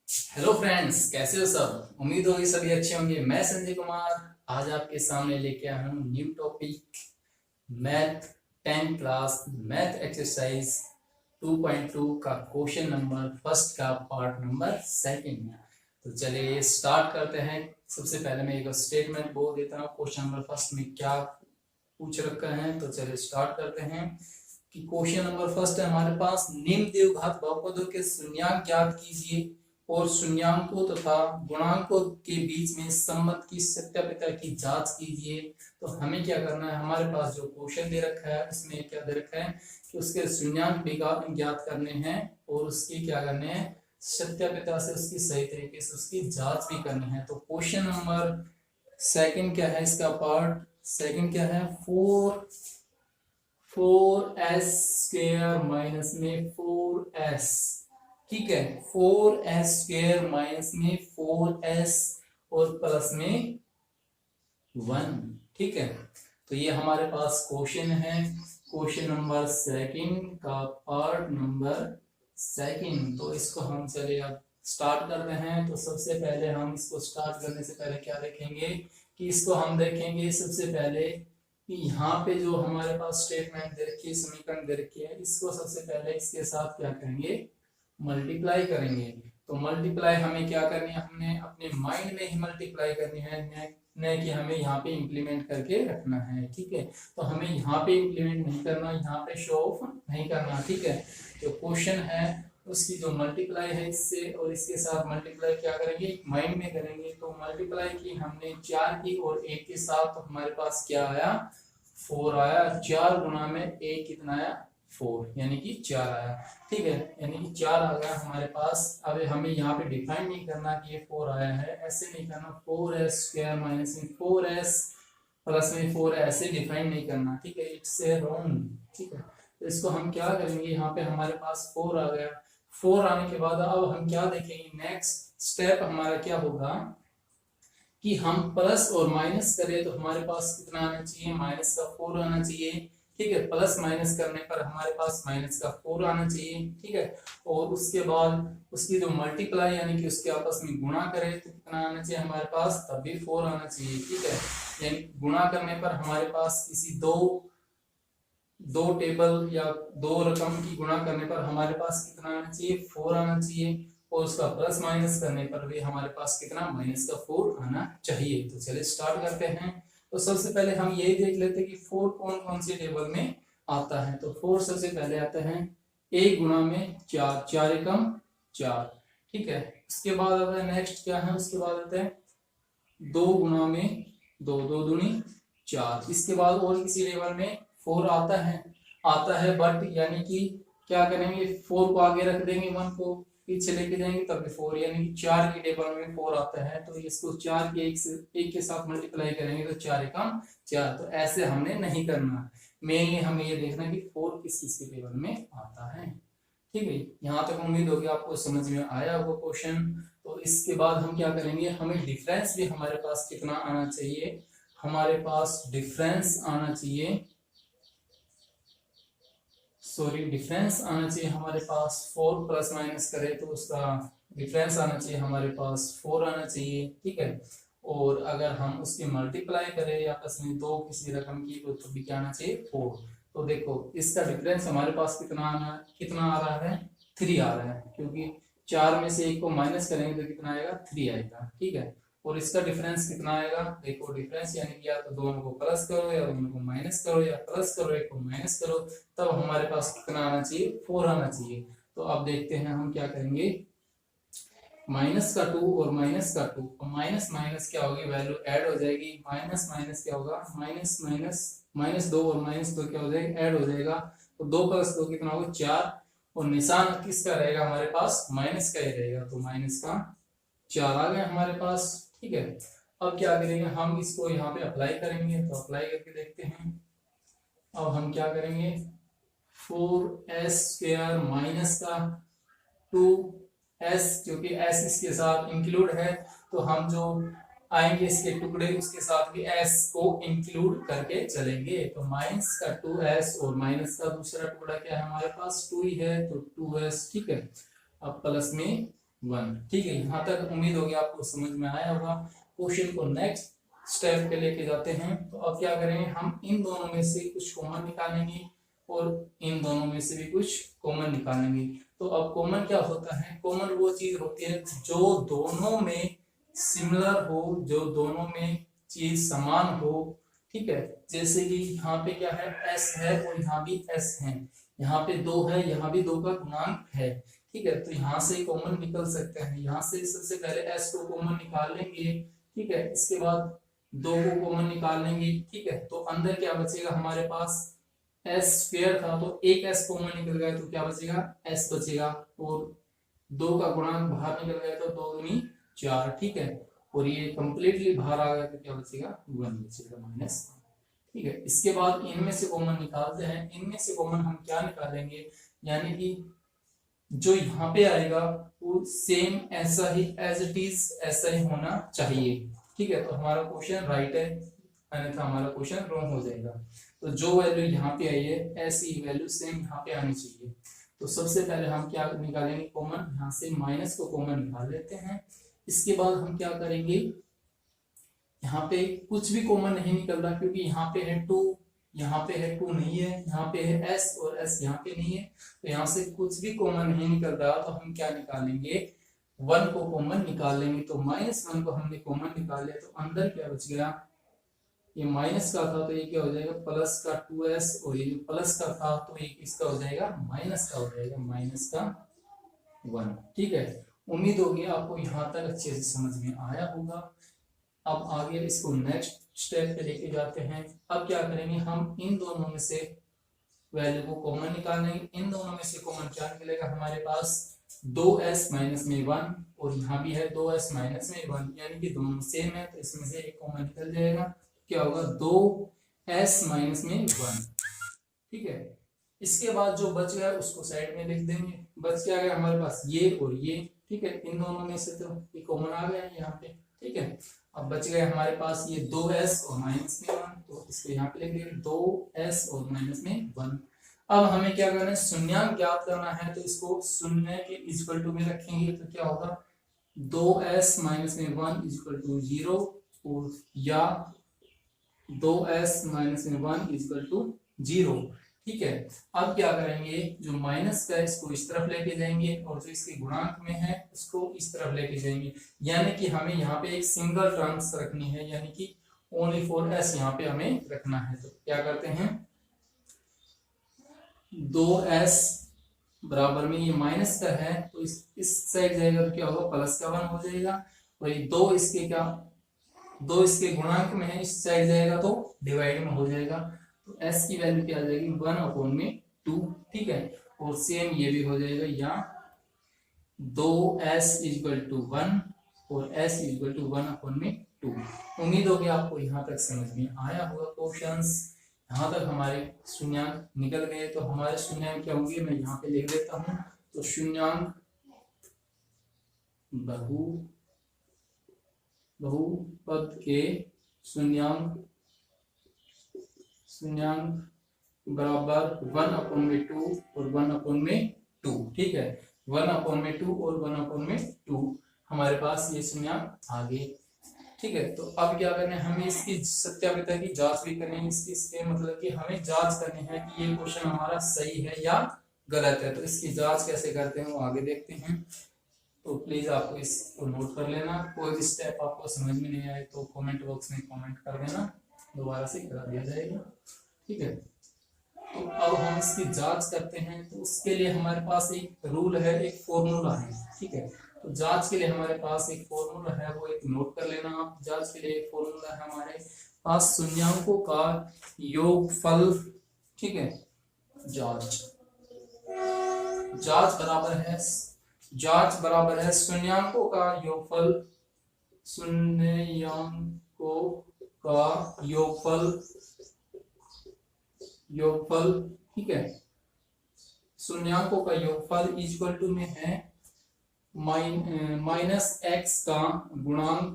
Hello friends, कैसे हो सब। उम्मीद होगी सभी अच्छे होंगे। मैं संजय कुमार आज आपके सामने लेके आया हूँ new topic math 10 class math exercise 2.2 का क्वेश्चन नंबर फर्स्ट का पार्ट नंबर सेकंड। तो चलिए स्टार्ट करते हैं। सबसे पहले मैं एक स्टेटमेंट बोल देता हूँ क्वेश्चन नंबर फर्स्ट में क्या पूछ रखा है। तो चलिए स्टार्ट करते हैं कि क्वेश्चन नंबर फर्स्ट है हमारे पास, निम्न द्विघात बहुपदों के शून्यांक ज्ञात कीजिए और शून्यांकों तथा गुणांकों के बीच में संबंध की सत्यापिता की जांच कीजिए। तो हमें क्या करना है, हमारे पास जो क्वेश्चन दे रखा है उसमें क्या दे रखा है कि उसके शून्यांक भी ज्ञात करने हैं और उसकी क्या करने हैं, सत्यापिता से उसकी सही तरीके से उसकी जांच भी करनी है। तो क्वेश्चन नंबर सेकंड क्या है, इसका पार्ट सेकंड क्या है, 4s² माइनस में 4s, ठीक है, 4s² माइनस में 4s और प्लस में 1, ठीक है। तो ये हमारे पास क्वेश्चन है, क्वेश्चन नंबर सेकंड का पार्ट नंबर सेकंड। तो इसको हम चलिए अब स्टार्ट करते हैं। तो सबसे पहले हम इसको स्टार्ट करने से पहले क्या देखेंगे कि इसको हम देखेंगे सबसे पहले कि यहाँ पे जो हमारे पास स्टेटमेंट दे रखी है, समीकरण दे रखी है, इसको सबसे पहले इसके साथ क्या करेंगे, मल्टीप्लाई करेंगे। तो मल्टीप्लाई हमें क्या करनी है, हमने अपने माइंड में ही मल्टीप्लाई करनी है, न कि हमें यहाँ पे इंप्लीमेंट करके रखना है, ठीक है। तो हमें यहाँ पे इंप्लीमेंट नहीं करना, यहाँ पे शो ऑफ नहीं करना, ठीक है। जो क्वेश्चन है उसकी जो मल्टीप्लाई है इससे और इसके साथ मल्टीप्लाई क्या करेंगे, माइंड में करेंगे। तो मल्टीप्लाई की हमने 4 की और 1 के साथ, तो हमारे पास क्या आया, 4 आया। 4 गुना में 1 कितना आया, 4, यानी कि 4 आया, ठीक है, यानी कि 4 आ गया हमारे पास। अब हमें यहाँ पे डिफाइन नहीं करना कि ये 4 आया है, ऐसे नहीं करना, 4s² माइनस में 4s प्लस में 4 ऐसे डिफाइन नहीं करना, ठीक है, इट्स रॉन्ग, ठीक है। तो इसको हम क्या करेंगे, यहाँ पे हमारे पास 4 आ गया। 4 आने के बाद अब हम क्या देखेंगे, नेक्स्ट स्टेप हमारा क्या होगा कि हम प्लस और माइनस करें तो हमारे पास कितना आना चाहिए, माइनस का 4 आना चाहिए, ठीक है। प्लस माइनस करने पर हमारे पास माइनस का 4 आना चाहिए, ठीक है। और उसके बाद उसकी जो मल्टीप्लाई यानी कि उसके आपस में गुणा करें तो कितना आना चाहिए हमारे पास, तब भी 4 आना चाहिए, ठीक है। यानी गुणा करने पर हमारे पास किसी दो टेबल या दो रकम की गुणा करने पर हमारे पास कितना आना चाहिए, 4 आना चाहिए। और उसका प्लस माइनस करने पर भी हमारे पास कितना, माइनस का 4 आना चाहिए। तो चलिए स्टार्ट करते हैं। तो सबसे पहले हम यही देख लेते हैं कि 4 कौन कौन से टेबल में आता है। तो 4 सबसे पहले आता है 1 गुना में 4, 4 एकम 4, ठीक है। उसके बाद आता है नेक्स्ट क्या है, उसके बाद आता है 2 गुना में 2, 2 दूनी 4। इसके बाद और किसी टेबल में 4 आता है बट यानी कि क्या करेंगे, 4 को आगे रख देंगे, 1 को पीछे लेके जाएंगे तब भी 4, यानी कि 4 की टेबल में 4 आता है। तो इसको 4 के एक के साथ मल्टीप्लाई करेंगे तो 4 एकम 4। तो ऐसे हमने नहीं करना, मेनली हमें ये देखना कि 4 किस किस की टेबल में आता है, ठीक है। यहाँ तक उम्मीद होगी आपको समझ में आया होगा क्वेश्चन। तो इसके बाद हम क्या करेंगे, हमें डिफरेंस भी हमारे पास कितना आना चाहिए, हमारे पास डिफरेंस आना चाहिए, सॉरी डिफरेंस आना चाहिए हमारे पास। 4 प्लस माइनस करें तो उसका डिफरेंस आना चाहिए हमारे पास 4 आना चाहिए, ठीक है। और अगर हम उसकी मल्टीप्लाई करें आपस में दो किसी रकम की तो भी क्या आना चाहिए, 4। तो देखो इसका डिफरेंस हमारे पास कितना आ रहा है, 3 आ रहा है, क्योंकि 4 में से 1 को माइनस करेंगे तो कितना आएगा, 3 आएगा, ठीक है। और इसका डिफरेंस कितना आएगा, देखो डिफरेंस यानी कि या तो दोनों को प्लस करो या दोनों को माइनस करो या प्लस करो एक को माइनस करो, तब हमारे पास कितना आना चाहिए, 4 आना चाहिए। तो अब देखते हैं हम क्या करेंगे, माइनस का 2 और माइनस का 2, माइनस माइनस क्या होगी, वैल्यू ऐड हो जाएगी, माइनस माइनस क्या होगा, माइनस माइनस माइनस 2 और माइनस 2 क्या हो जाएगा, ऐड हो जाएगा। तो 2 प्लस 2 कितना होगा, 4। और निशान किसका रहेगा हमारे पास, माइनस का ही रहेगा, तो माइनस का 4 आ गया हमारे पास, ठीक है। अब क्या करेंगे, हम इसको यहाँ पे अप्लाई करेंगे, तो अप्लाई करके देखते हैं। अब हम क्या करेंगे, 4s² माइनस का 2s, क्योंकि s इसके साथ इंक्लूड है, तो हम जो आएंगे इसके टुकड़े उसके साथ भी s को इंक्लूड करके चलेंगे। तो माइनस का 2s और माइनस का दूसरा टुकड़ा क्या है हमारे पास, 2 ही है, तो 2s, ठीक है। अब प्लस में 1। ठीक है, यहाँ तक उम्मीद होगी आपको समझ में आया होगा। क्वेश्चन को नेक्स्ट स्टेप पे लेके जाते हैं। तो अब क्या करेंगे, हम इन दोनों में से कुछ कॉमन निकालेंगे और इन दोनों में से भी कुछ कॉमन निकालेंगे। तो अब कॉमन क्या होता है, कॉमन वो चीज होती है जो दोनों में सिमिलर हो, जो दोनों में चीज समान हो। ठीक है, जैसे कि यहाँ पे क्या है, s है और यहाँ भी s है, यहाँ पे 2 है, यहाँ भी 2 का गुणांक है। ठीक है, तो यहाँ से कॉमन निकल सकते हैं। यहाँ से सबसे पहले s को कॉमन निकाल लेंगे। ठीक है, इसके बाद 2 को कॉमन निकाल लेंगे। ठीक है, तो अंदर क्या बचेगा हमारे पास, s स्क्वायर था तो एक s कॉमन निकल गया तो क्या बचेगा, s बचेगा, और 2 का गुणांक बाहर निकल गया तो 2 दूनी 4। ठीक है, और ये कंप्लीटली बाहर आ गया तो क्या बचेगा, 1 बचेगा, माइनस। ठीक है, इसके बाद इनमें से कॉमन निकालते हैं। इनमें से कॉमन हम क्या निकालेंगे, यानी कि जो यहाँ पे आएगा वो सेम ऐसा ही एज इट इज ऐसा ही होना चाहिए। ठीक है, तो हमारा क्वेश्चन राइट है, अन्यथा हमारा क्वेश्चन रॉन्ग हो जाएगा। तो जो वैल्यू यहाँ पे आई है ऐसी वैल्यू सेम यहाँ पे आनी चाहिए। तो सबसे पहले हम क्या निकालेंगे कॉमन, यहाँ से माइनस को कॉमन निकाल लेते हैं। इसके बाद हम क्या करेंगे, यहाँ पे कुछ भी कॉमन नहीं निकल रहा क्योंकि यहाँ पे है 2, यहाँ पे है 2 नहीं है, यहाँ पे है s और s यहाँ पे नहीं है, तो यहाँ से कुछ भी कॉमन नहीं निकल रहा। तो हम क्या निकालेंगे, 1 को कॉमन निकाल लेंगे। तो -1 को हमने कॉमन निकाल लिया तो अंदर क्या बच गया, ये माइनस का था तो ये क्या हो जाएगा प्लस का 2s, और ये जो प्लस का था तो ये किसका हो जाएगा, माइनस का हो जाएगा, माइनस का 1। ठीक है, उम्मीद होगी आपको यहाँ तक अच्छे से समझ में आया होगा। अब आगे इसको नेक्स्ट स्टेप पे लेके जाते हैं। अब क्या करेंगे, हम इन दोनों में से वैल्यू को कॉमन निकालेंगे। इन दोनों में से कॉमन क्या निकलेगा हमारे पास, 2s माइनस में 1, और यहाँ भी है 2s माइनस में 1, यानी कि दोनों सेम है तो इसमें से एक कॉमन निकल जाएगा। क्या होगा, 2s माइनस में 1। ठीक है, इसके बाद जो बच गया उसको साइड में लिख देंगे। बच क्या गया हमारे पास, ये और ये। ठीक है, इन दोनों में से तो ये कॉमन आ गया यहाँ पे। ठीक है, अब बच गए हमारे पास ये 2s और माइनस में 1, तो इसको यहाँ पे लिख देंगे 2s और माइनस में 1। अब हमें क्या करना है, शून्यांक ज्ञात करना है, तो इसको शून्य के इक्वल टू में रखेंगे तो क्या होगा, 2s माइनस में 1 इक्वल टू 0, और या 2s माइनस में 1 इक्वल टू 0। ठीक है, अब क्या करेंगे, जो माइनस का इसको इस तरफ लेके जाएंगे और जो इसके गुणांक में है उसको इस तरफ लेके जाएंगे। यानी कि हमें यहाँ पे एक सिंगल टर्म्स रखनी है, यानी कि ओनली फॉर s यहाँ पे हमें रखना है। तो क्या करते हैं, 2s बराबर में ये माइनस का है तो इस साइड जाएगा तो क्या होगा, प्लस का 1 हो जाएगा, और ये 2 इसके क्या, 2 इसके गुणांक में है, इस साइड जाएगा तो डिवाइड में हो जाएगा। तो s की वैल्यू क्या आ जाएगी, 1/2। ठीक है, और सेम ये भी हो जाएगा, यहाँ 2s इक्वल टू 1 और s इक्वल टू 1/2। उम्मीद होगी आपको यहाँ तक समझ में आया होगा क्वेश्चंस। यहाँ तक हमारे शून्यांक निकल गए। तो हमारे शून्यांक क्या होंगे, मैं यहाँ पे लिख देता हूँ। तो शून्यांक बहुपद के शून्यांक बराबर 1/2 और 1/2। ठीक है, 1/2 और 1/2 हमारे पास ये शून्यांक आ गए। ठीक है, तो अब क्या करना है, हमें इसकी सत्यापिता की जांच भी करनी है। इसके मतलब कि हमें जांच करनी है कि ये क्वेश्चन हमारा सही है या गलत है। तो इसकी जांच कैसे करते हैं वो आगे देखते हैं। तो प्लीज आपको इसको नोट कर लेना। कोई भी स्टेप आपको समझ में नहीं आए तो कमेंट बॉक्स में कमेंट कर देना, दोबारा से करा दिया जाएगा। ठीक है, तो अब हम इसकी जांच करते हैं। तो उसके लिए हमारे पास एक रूल है, एक फॉर्मूला है। ठीक है, तो जांच के लिए हमारे पास एक फॉर्मूला है, वो एक नोट कर लेना आप। जांच के लिए एक फॉर्मूला है हमारे पास, शून्यांकों का योगफल। ठीक है, जांच बराबर है शून्यांकों का योगफल, शून्यांकों का योगफल। ठीक है, शून्यांकों का योगफल इक्वल टू में है -x का गुणांक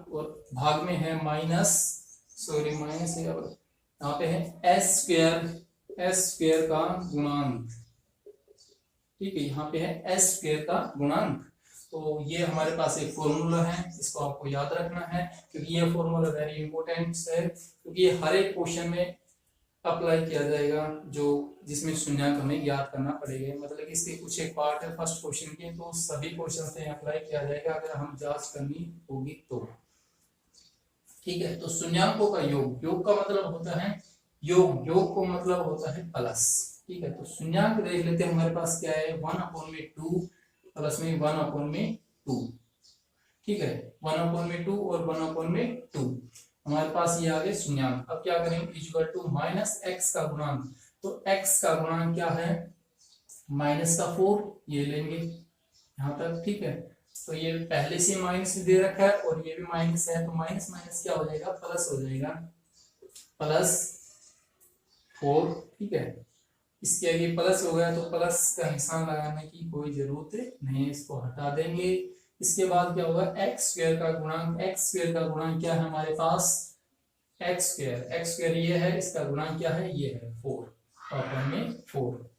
और भाग में है माइनस है, यहाँ पे है s स्क्वायर का गुणांक। ठीक है, यहाँ पे है एस स्क्वायर का गुणांक। तो ये हमारे पास एक फॉर्मूला है, इसको आपको याद रखना है, क्योंकि ये फॉर्मूला वेरी इंपॉर्टेंट है, क्योंकि ये हर एक क्वेश्चन में अप्लाई किया जाएगा, जो जिसमें शून्यंक हमें याद करना पड़ेगा। मतलब कि इसके कुछ एक पार्ट है फर्स्ट क्वेश्चन के, तो सभी क्वेश्चन से अप्लाई किया जाएगा अगर हम जांच करनी होगी तो। ठीक है, तो शून्यंकों का योग, योग का मतलब होता है योग, योग को मतलब होता है प्लस। ठीक है, तो शून्यंक देख लेते हैं, हमारे पास क्या है 1/2 प्लस में 1/2। ठीक है, 1/2 और 1/2 हमारे पास ये आ गए शून्यंक। अब क्या करेंगे, इक्वल टू माइनस एक्स का गुणांक। तो एक्स का गुणांक क्या है, माइनस का 4, ये लेंगे यहाँ तक। ठीक है, तो ये पहले से माइनस दे रखा है और ये भी माइनस है, तो माइनस माइनस क्या हो जाएगा, प्लस हो जाएगा, +4। ठीक है, इसके आगे प्लस हो गया, तो प्लस का निशान लगाने की कोई जरूरत नहीं है, इसको हटा देंगे। इसके बाद क्या होगा, एक्स स्क्वायर का गुणांक। एक्स स्क्वायर का गुणांक क्या है हमारे पास, एक्स स्क्वायर, एक्स स्क्वायर ये है, इसका गुणांक क्या है, ये है 4, अपन में 4,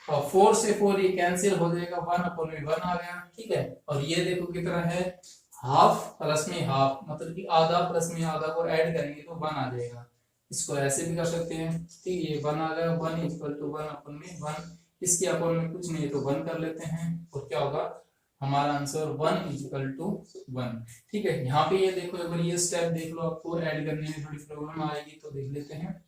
और 4 से 4 ये कैंसिल हो जाएगा, 1/1 आ गया। ठीक है, और ये देखो कितना है, हाफ प्लस में हाफ, मतलब कि आधा प्लस में आधा को ऐड करेंगे तो 1 आ जाएगा। इसको ऐसे भी कर सकते हैं। ठीक है, ये 1 आ गया, 1 इक्वल टू 1/1। इसके अपन में कुछ नहीं है तो 1 कर लेते हैं, और क्या होगा हमारा आंसर 1 इक्वल टू 1। ठीक है, यहाँ पे ये देखो, अगर ये स्टेप देख लो, आपको ऐड करने में थोड़ी प्रॉब्लम आएगी, तो देख लेते हैं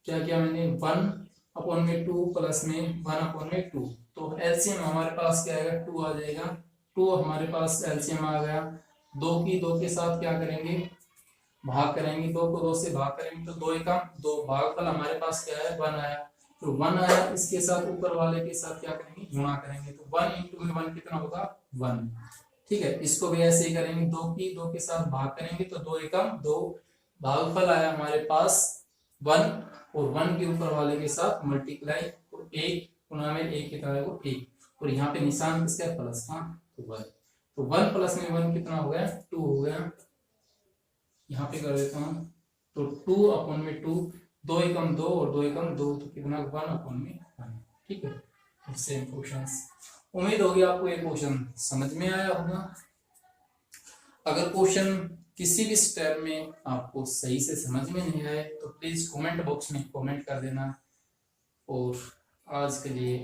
क्या क्या मैंने, 1/2 प्लस में 1/2, तो एलसीएम हमारे पास क्या आएगा, 2 आ जाएगा। 2 हमारे पास एलसीएम आ गया। 2 के साथ क्या करेंगे, भाग करेंगे, 2 को 2 से भाग करेंगे तो 2 एकम 2, भागफल हमारे पास क्या है 1 आया। तो 1 आया, इसके साथ ऊपर वाले के साथ क्या करेंगे, गुणा करेंगे, तो 1 × 1 कितना होगा 1। ठीक है, इसको भी ऐसे ही करेंगे, 2 के साथ भाग करेंगे तो 2 एकम 2, भागफल आया हमारे पास 1, और 1 के ऊपर वाले के साथ मल्टीप्लाई, तो 1 गुना में 1 कितना है वो 1, और यहाँ पे निशान किसका है, प्लस का, तो 1। तो 1 प्लस में 1 कितना हो गया, 2 हो गया। यहाँ पे कर देता हूँ, तो 2/2, 2 एकम 2 और 2 एकम 2, तो कितना 1/1। ठीक है, सेम क्वेश्चन। उम्मीद होगी आपको ये क्वेश्चन समझ में आया होगा। अगर क्वेश्चन किसी भी स्टेप में आपको सही से समझ में नहीं आए तो प्लीज कमेंट बॉक्स में कमेंट कर देना। और आज के लिए